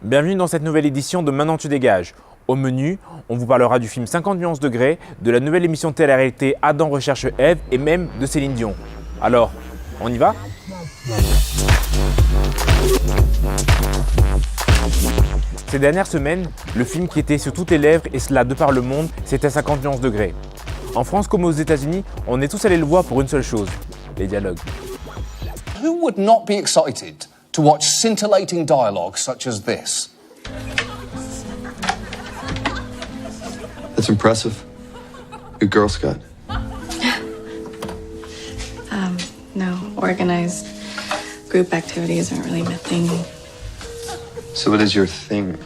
Bienvenue dans cette nouvelle édition de Maintenant tu dégages. Au menu, on vous parlera du film 50 nuances degrés, de la nouvelle émission de télé-réalité Adam recherche Ève et même de Céline Dion. Alors, on y va ? Ces dernières semaines, le film qui était sur toutes les lèvres et cela de par le monde, c'était 50 nuances degrés. En France comme aux États-Unis, on est tous allés le voir pour une seule chose, les dialogues. Who would not be excited to watch scintillating dialogue such as this? That's impressive. Good Girl Scout. No, organized group activities aren't really my thing. So what is your thing?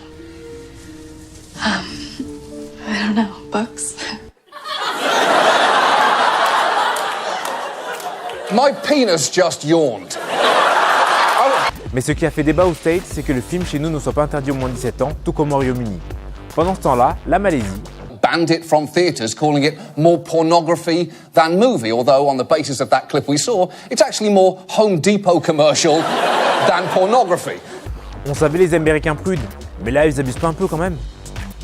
I don't know, books? My penis just yawned. Mais ce qui a fait débat aux States, c'est que le film chez nous ne soit pas interdit aux moins de 17 ans, tout comme au Royaume-Uni. Pendant ce temps-là, la Malaisie Banned it from theatres, calling it more pornography than movie, although on the basis of that clip we saw, it's actually more Home Depot commercial than pornography. On savait les Américains prudes, mais là ils abusent pas un peu quand même.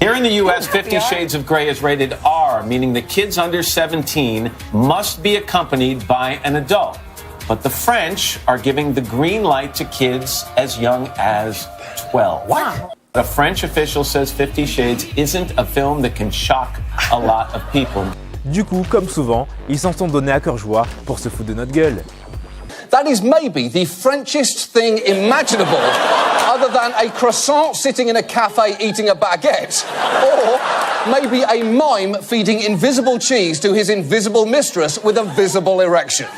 Here in the U.S., 50 Shades of Grey is rated R, meaning the kids under 17 must be accompanied by an adult. But the French are giving the green light to kids as young as 12. What? A French official says 50 Shades isn't a film that can shock a lot of people. Du coup, comme souvent, ils s'en sont donnés à cœur joie pour se foutre de notre gueule. That is maybe the Frenchest thing imaginable, other than a croissant sitting in a cafe eating a baguette, or maybe a mime feeding invisible cheese to his invisible mistress with a visible erection.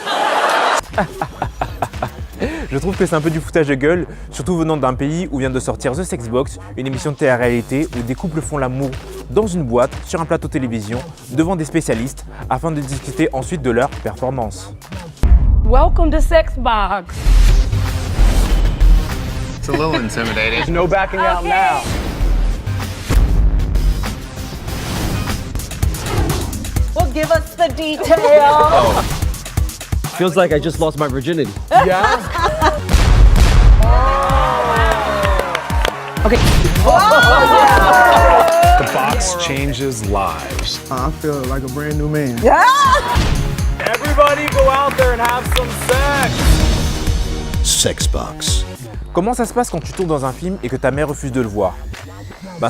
Je trouve que c'est un peu du foutage de gueule, surtout venant d'un pays où vient de sortir The Sex Box, une émission de télé-réalité où des couples font l'amour dans une boîte, sur un plateau télévision, devant des spécialistes, afin de discuter ensuite de leur performance. Welcome to Sex Box. It's a little intimidating. There's no backing out now. Well, give us the details. Feels like I just lost my virginity. Yeah. Okay. The box changes lives. I feel like a brand new man. Everybody go out there and have some sex. Sex Box. Comment ça se passe quand tu tournes dans un film et que ta mère refuse de le voir ?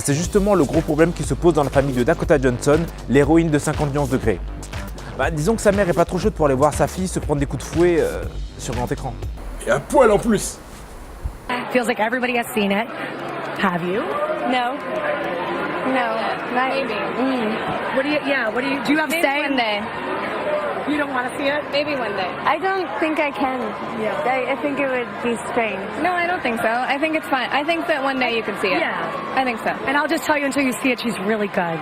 C'est justement le gros problème qui se pose dans la famille de Dakota Johnson, l'héroïne de 50 nuances degrés. Disons que sa mère est pas trop chaude pour aller voir sa fille se prendre des coups de fouet sur grand écran. Et un poil en plus. Feels like everybody has seen it. Have you? No. No, not maybe. What do you? Yeah. What do you? Do you have Maybe say? one day. You don't want to see it? Maybe one day. I don't think I can. Yeah. I think it would be strange. No, I don't think so. I think it's fine. I think that one day you can see it. Yeah. I think so. And I'll just tell you until you see it, she's really good.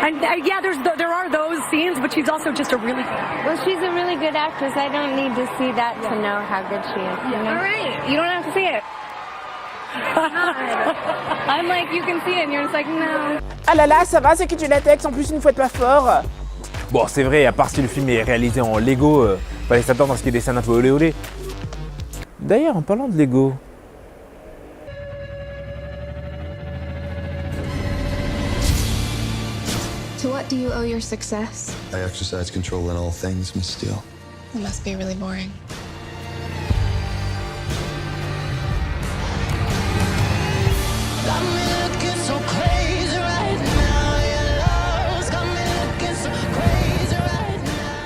And yeah, there are those scenes, but she's also just a really good. Well, she's a really good actress. I don't need to see that to know how good she is. You know? All right. You don't have to see it. I'm like, you can see it, and you're just like, no. Ah là là, ça va, c'est que du latex, en plus une fois de pas fort. Bon, c'est vrai, à part si le film est réalisé en Lego, fallait s'attendre à ce qu'il y ait des scènes un peu olé olé. D'ailleurs, en parlant de Lego... To what do you owe your success? I exercise control in all things, Miss Steele. It must be really boring.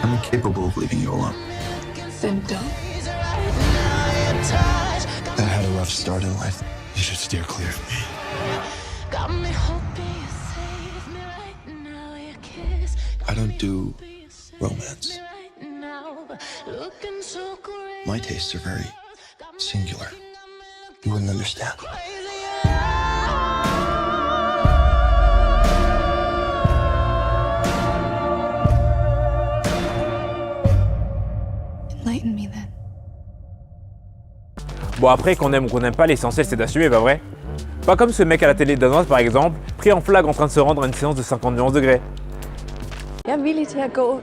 I'm incapable of leaving you alone. Then don't. I had a rough start in life. You should steer clear of me. I don't do romance. My tastes are very singular. You wouldn't understand. Enlighten me then. Bon après, qu'on aime ou qu'on n'aime pas, l'essentiel c'est d'assumer, pas vrai ? Pas comme ce mec à la télé danoise par exemple, pris en flag en train de se rendre à une séance de 50 nuances degrés. Jeg er villig til at gå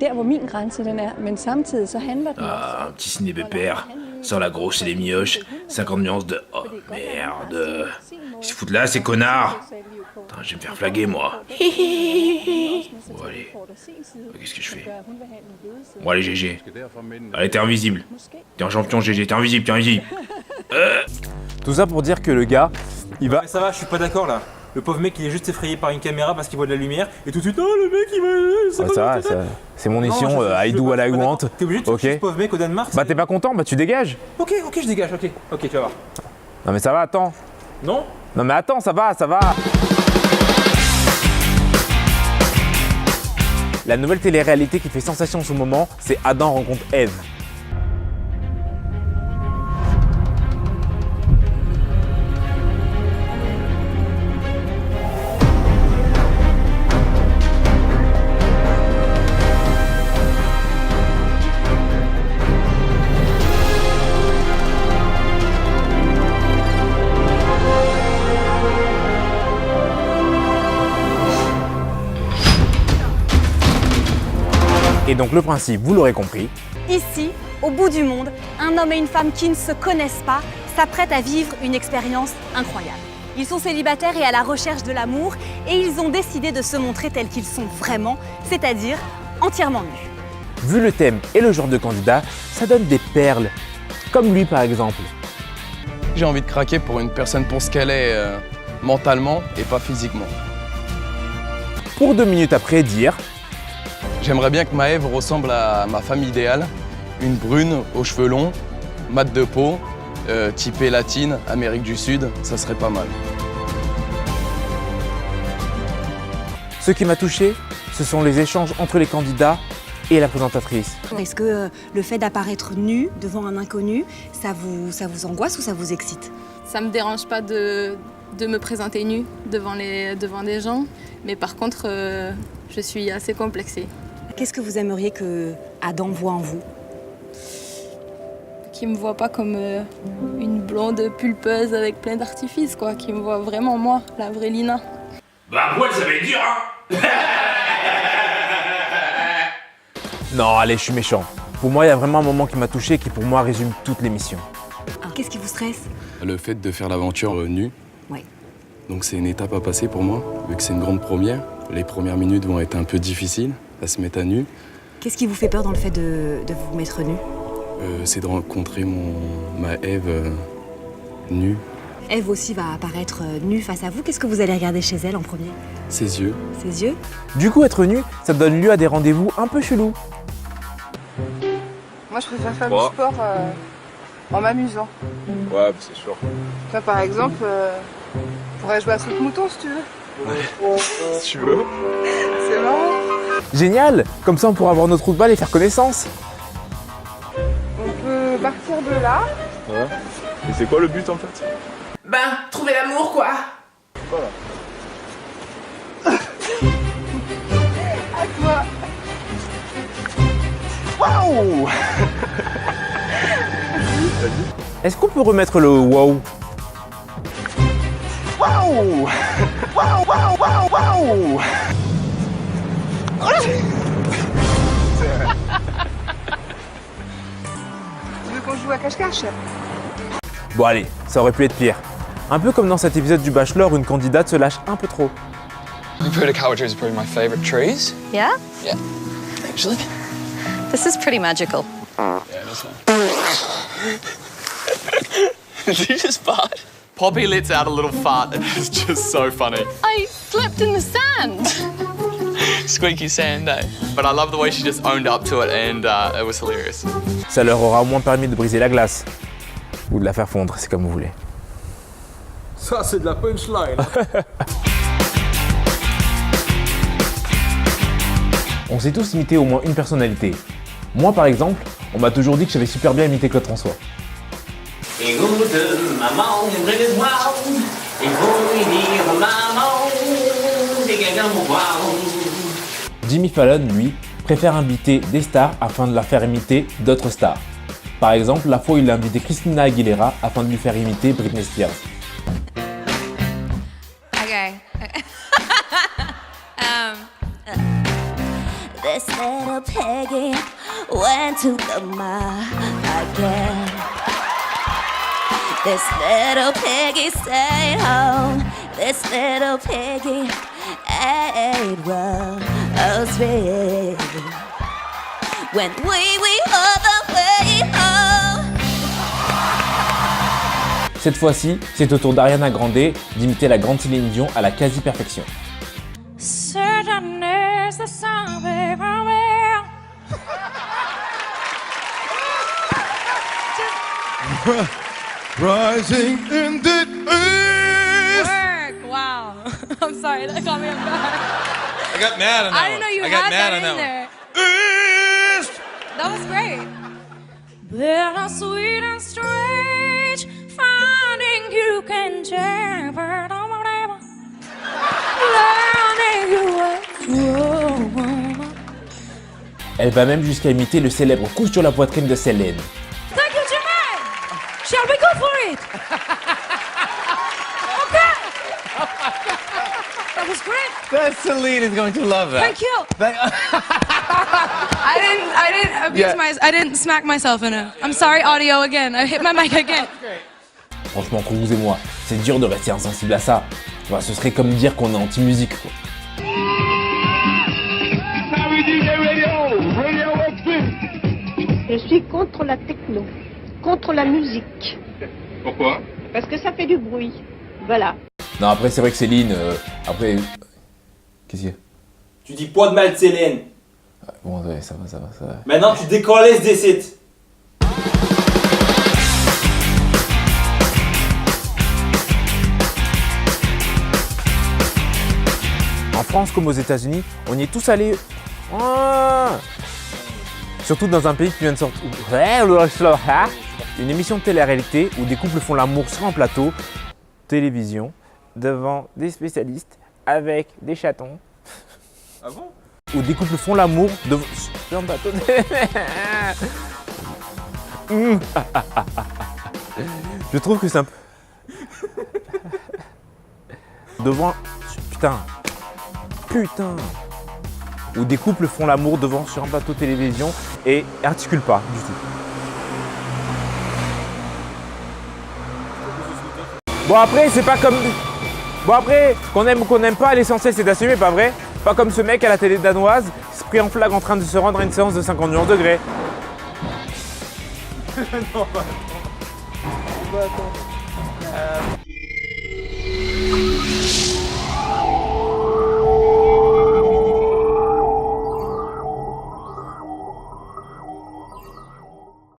der, hvor min grænse den er, men samtidig så handler den Ah, un petit ciné pépère. Sans la grosse et les mioches, 50 nuances de... Oh merde. Ils se foutent là, ces connards. Putain, je vais me faire flaguer, moi. Bon, allez. Qu'est-ce que je fais? Bon, allez, GG. Allez, t'es invisible. T'es un champion, GG. T'es invisible, t'es invisible. Tout ça pour dire que le gars, il va... Mais ça va, je suis pas d'accord là. Le pauvre mec, il est juste effrayé par une caméra parce qu'il voit de la lumière. Et tout de suite, oh le mec, il va... Ouais, ça va, c'est mon mission, Aïdou à la guante. T'es obligé de tuer ce pauvre mec au Danemark? Bah t'es pas content, bah tu dégages. Ok, je dégage, ok, tu vas voir. Non mais ça va, attends. Non? Non mais attends, ça va. La nouvelle télé-réalité qui fait sensation en ce moment, c'est Adam rencontre Ève. Et donc le principe, vous l'aurez compris. Ici, au bout du monde, un homme et une femme qui ne se connaissent pas s'apprêtent à vivre une expérience incroyable. Ils sont célibataires et à la recherche de l'amour et ils ont décidé de se montrer tels qu'ils sont vraiment, c'est-à-dire entièrement nus. Vu le thème et le genre de candidat, ça donne des perles. Comme lui par exemple. J'ai envie de craquer pour une personne pour ce qu'elle est mentalement et pas physiquement. Pour 2 minutes après dire... J'aimerais bien que ma Ève ressemble à ma femme idéale. Une brune aux cheveux longs, mat de peau, typée latine, Amérique du Sud, ça serait pas mal. Ce qui m'a touché, ce sont les échanges entre les candidats et la présentatrice. Est-ce que le fait d'apparaître nu devant un inconnu, ça vous angoisse ou ça vous excite? Ça me dérange pas de me présenter nue devant des gens, mais par contre, je suis assez complexée. Qu'est-ce que vous aimeriez que Adam voit en vous? Qui me voit pas comme une blonde pulpeuse avec plein d'artifices, quoi. Qui me voit vraiment moi, la vraie Lina. Bah poil, ça va être dur, hein. Non, allez, je suis méchant. Pour moi, il y a vraiment un moment qui m'a touché et qui pour moi résume toute l'émission. Qu'est-ce qui vous stresse? Le fait de faire l'aventure nue. Ouais. Donc c'est une étape à passer pour moi, vu que c'est une grande première. Les premières minutes vont être un peu difficiles à se mettre à nu. Qu'est-ce qui vous fait peur dans le fait de vous mettre nu? C'est de rencontrer ma Ève nue. Ève aussi va apparaître nue face à vous. Qu'est-ce que vous allez regarder chez elle en premier? Ses yeux. Ses yeux? Du coup, être nu, ça donne lieu à des rendez-vous un peu chelous. Moi, je préfère faire du sport en m'amusant. Ouais, c'est sûr. Toi, par exemple, on pourrait jouer à saute-mouton si tu veux. Ouais, si tu veux. C'est marrant. Génial! Comme ça, on pourra avoir notre trou de balle et faire connaissance. On peut partir de là. Ouais. Et c'est quoi le but en fait? Ben, trouver l'amour quoi. Voilà. À toi. Waouh! Est-ce qu'on peut remettre le wow? Waouh! Waouh, waouh, waouh, waouh! Tu veux qu'on joue à cache-cache? Bon allez, ça aurait pu être pire. Un peu comme dans cet épisode du Bachelor où une candidate se lâche un peu trop. I think Purdiculture trees are probably my favorite trees. Yeah? Yeah, actually. This is pretty magical. Yeah, that's nice. Did you just fart? Poppy lets out a little fart and it's just so funny. I slipped in the sand. Squeaky sand, eh? But I love the way she just owned up to it and it was hilarious. Ça leur aura au moins permis de briser la glace. Ou de la faire fondre, c'est comme vous voulez. Ça, c'est de la punchline. On s'est tous imité au moins une personnalité. Moi par exemple, on m'a toujours dit que j'avais super bien imité Claude François. Jimmy Fallon, lui, préfère inviter des stars afin de leur faire imiter d'autres stars. Par exemple, la fois où il a invité Christina Aguilera afin de lui faire imiter Britney Spears. Okay. This little piggy went to the mall again. This little piggy stayed home. This little piggy ate rosary. When we all the way home. Cette fois-ci, c'est au tour d'Ariana Grande d'imiter la grande Céline Dion à la quasi-perfection. Rising in the east. Work. Wow. I'm sorry, that caught me off guard. I got mad on that I didn't know you had that in there. East. That was great. Bitter, sweet and strange, finding you can change, but I'm unable. Learning you were. Elle va même jusqu'à imiter le célèbre coup sur la poitrine de Céline. Thank you, Jermaine. Shall we go for it? Okay. That was great. That Celine is going to love that. Thank you. I didn't abuse I didn't smack myself in it. I'm sorry, audio again. I hit my mic again. Franchement, entre vous et moi, c'est dur de rester insensible à ça. Enfin, ce serait comme dire qu'on est anti-musique, quoi. Je suis contre la techno, contre la musique. Pourquoi? Parce que ça fait du bruit. Voilà. Non, après, c'est vrai que Céline, après... Qu'est-ce qu'il y a? Tu dis pas de mal de Céline. Bon, ouais, ça va. Maintenant, tu décolles des sites. En France comme aux États-Unis, on y est tous allés. Surtout dans un pays qui vient de sortir. Une émission de télé-réalité où des couples font l'amour sur un plateau, télévision, devant des spécialistes, avec des chatons. Ah bon? Où des couples font l'amour sur un plateau. Je trouve que c'est un peu. Devant. Putain. Où des couples font l'amour devant sur un plateau de télévision et articulent pas du tout. Bon après c'est pas comme... Bon après, qu'on aime ou qu'on n'aime pas, l'essentiel c'est d'assumer, pas vrai? Pas comme ce mec à la télé danoise, pris en flag en train de se rendre à une séance de 50 nuances degrés. Non, bah attends.